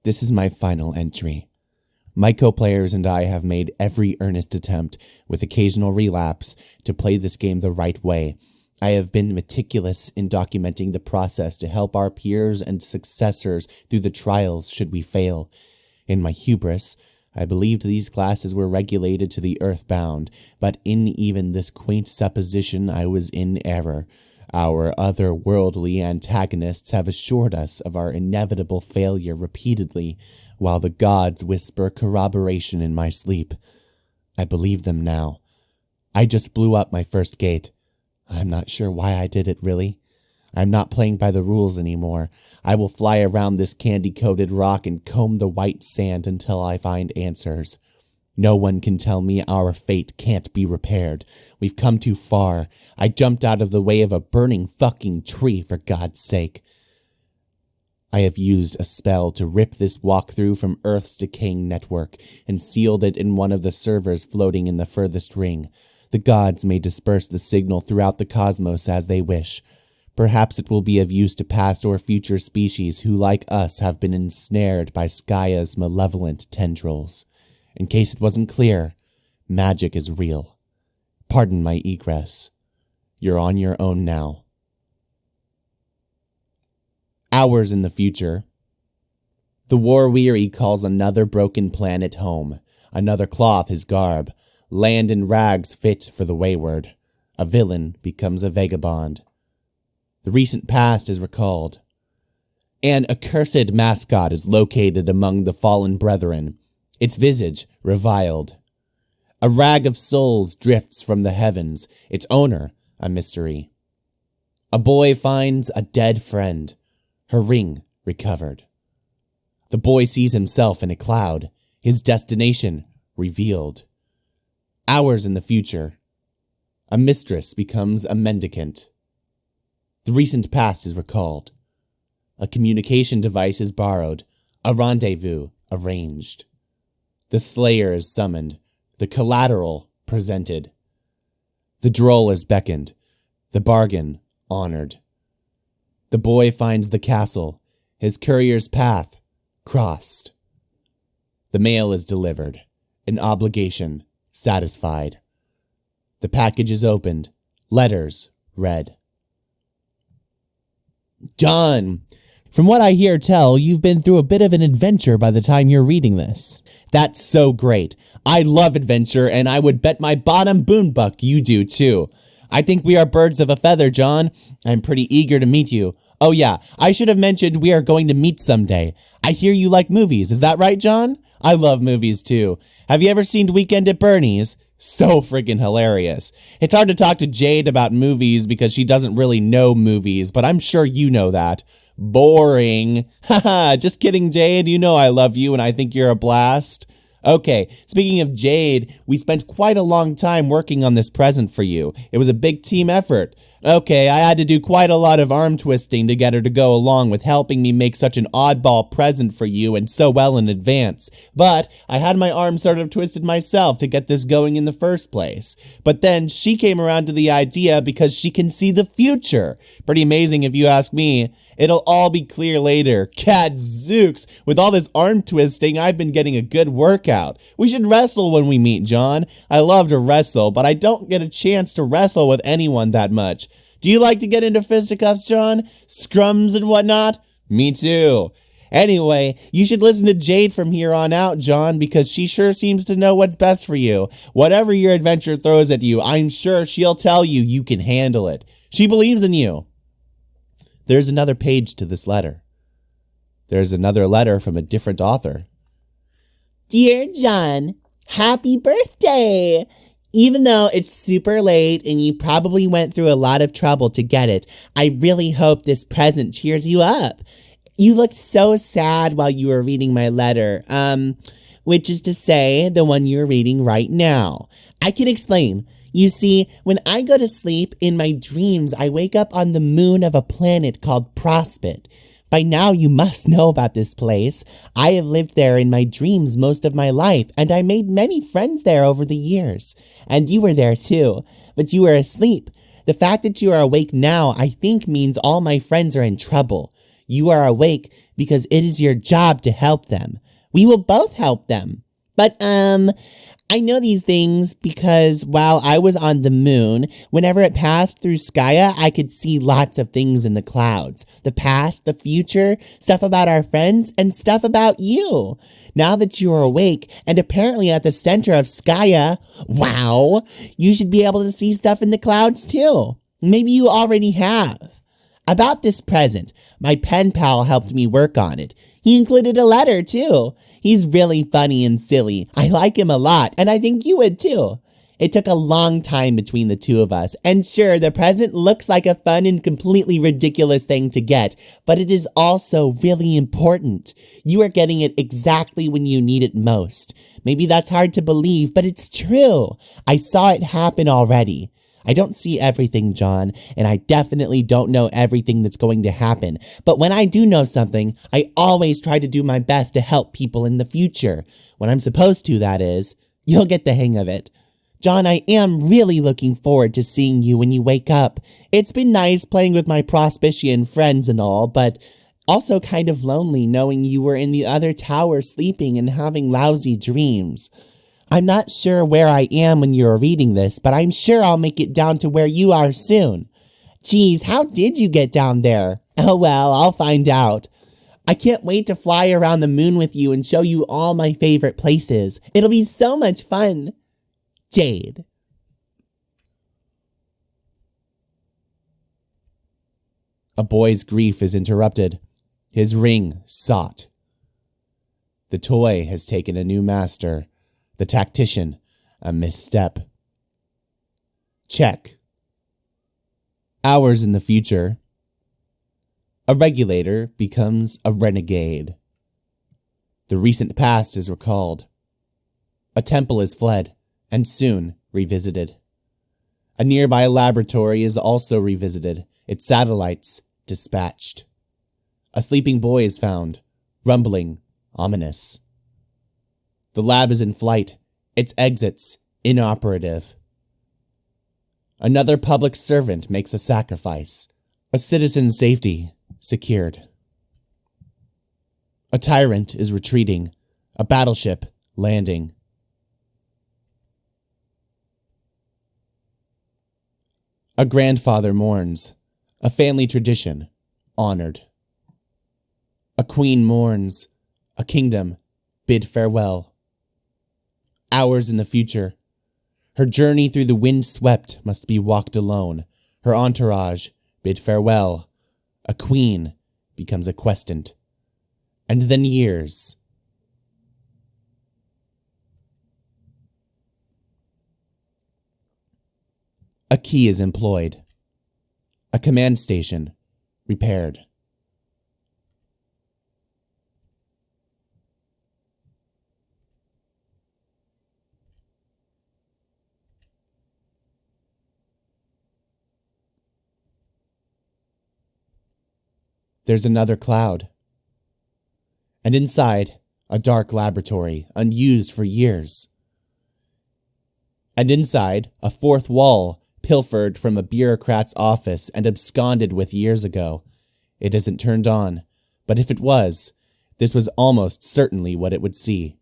This is my final entry. My co-players and I have made every earnest attempt, with occasional relapse, to play this game the right way. I have been meticulous in documenting the process to help our peers and successors through the trials should we fail. In my hubris, I believed these classes were regulated to the earthbound, but in even this quaint supposition I was in error. Our otherworldly antagonists have assured us of our inevitable failure repeatedly, while the gods whisper corroboration in my sleep. I believe them now. I just blew up my first gate. I'm not sure why I did it, really. I'm not playing by the rules anymore. I will fly around this candy-coated rock and comb the white sand until I find answers. No one can tell me our fate can't be repaired. We've come too far. I jumped out of the way of a burning fucking tree, for God's sake. I have used a spell to rip this walkthrough from Earth's decaying network and sealed it in one of the servers floating in the furthest ring. The gods may disperse the signal throughout the cosmos as they wish. Perhaps it will be of use to past or future species who, like us, have been ensnared by Skya's malevolent tendrils. In case it wasn't clear, magic is real. Pardon my egress. You're on your own now. Hours in the future. The war-weary calls another broken planet home. Another cloth his garb. Land in rags fit for the wayward. A villain becomes a vagabond. The recent past is recalled. An accursed mascot is located among the fallen brethren, its visage reviled. A rag of souls drifts from the heavens, its owner a mystery. A boy finds a dead friend, her ring recovered. The boy sees himself in a cloud, his destination revealed. Hours in the future. A mistress becomes a mendicant. The recent past is recalled. A communication device is borrowed, a rendezvous arranged. The slayer is summoned, the collateral presented. The droll is beckoned, the bargain honored. The boy finds the castle, his courier's path crossed. The mail is delivered, an obligation satisfied. The package is opened, letters read. John, from what I hear tell, you've been through a bit of an adventure by the time you're reading this. That's so great. I love adventure, and I would bet my bottom boonbuck you do too. I think we are birds of a feather, John. I'm pretty eager to meet you. Oh yeah, I should have mentioned we are going to meet someday. I hear you like movies, is that right, John? I love movies too. Have you ever seen Weekend at Bernie's? So friggin' hilarious. It's hard to talk to Jade about movies because she doesn't really know movies, but I'm sure you know that. Boring. Haha, just kidding, Jade. You know I love you and I think you're a blast. Okay, speaking of Jade, we spent quite a long time working on this present for you. It was a big team effort. Okay, I had to do quite a lot of arm twisting to get her to go along with helping me make such an oddball present for you and so well in advance. But I had my arm sort of twisted myself to get this going in the first place. But then she came around to the idea because she can see the future. Pretty amazing if you ask me. It'll all be clear later. Gadzooks, with all this arm twisting, I've been getting a good workout. We should wrestle when we meet, John. I love to wrestle, but I don't get a chance to wrestle with anyone that much. Do you like to get into fisticuffs, John? Scrums and whatnot? Me too. Anyway, you should listen to Jade from here on out, John, because she sure seems to know what's best for you. Whatever your adventure throws at you, I'm sure she'll tell you you can handle it. She believes in you. There's another page to this letter. There's another letter from a different author. Dear John, happy birthday! Even though it's super late and you probably went through a lot of trouble to get it, I really hope this present cheers you up. You looked so sad while you were reading my letter, which is to say the one you're reading right now. I can explain. You see, when I go to sleep, in my dreams, I wake up on the moon of a planet called Prospect. By now, you must know about this place. I have lived there in my dreams most of my life, and I made many friends there over the years. And you were there too, but you were asleep. The fact that you are awake now, I think, means all my friends are in trouble. You are awake because it is your job to help them. We will both help them. But, I know these things because while I was on the moon, whenever it passed through Skya, I could see lots of things in the clouds. The past, the future, stuff about our friends, and stuff about you. Now that you are awake and apparently at the center of Skya, wow, you should be able to see stuff in the clouds too. Maybe you already have. About this present, my pen pal helped me work on it. He included a letter, too. He's really funny and silly. I like him a lot, and I think you would, too. It took a long time between the two of us, and sure, the present looks like a fun and completely ridiculous thing to get, but it is also really important. You are getting it exactly when you need it most. Maybe that's hard to believe, but it's true. I saw it happen already. I don't see everything, John, and I definitely don't know everything that's going to happen. But when I do know something, I always try to do my best to help people in the future. When I'm supposed to, that is. You'll get the hang of it. John, I am really looking forward to seeing you when you wake up. It's been nice playing with my Prospician friends and all, but also kind of lonely knowing you were in the other tower sleeping and having lousy dreams. I'm not sure where I am when you're reading this, but I'm sure I'll make it down to where you are soon. Geez, how did you get down there? Oh well, I'll find out. I can't wait to fly around the moon with you and show you all my favorite places. It'll be so much fun. Jade. A boy's grief is interrupted. His ring sought. The toy has taken a new master. The tactician, a misstep. Check. Hours in the future. A regulator becomes a renegade. The recent past is recalled. A temple is fled, and soon revisited. A nearby laboratory is also revisited, its satellites dispatched. A sleeping boy is found, rumbling, ominous. The lab is in flight, its exits inoperative. Another public servant makes a sacrifice, a citizen's safety secured. A tyrant is retreating, a battleship landing. A grandfather mourns, a family tradition honored. A queen mourns, a kingdom bid farewell. Hours in the future. Her journey through the wind-swept must be walked alone. Her entourage bid farewell. A queen becomes a questant. And then years. A key is employed. A command station repaired. There's another cloud. And inside, a dark laboratory, unused for years. And inside, a fourth wall, pilfered from a bureaucrat's office and absconded with years ago. It isn't turned on, but if it was, this was almost certainly what it would see.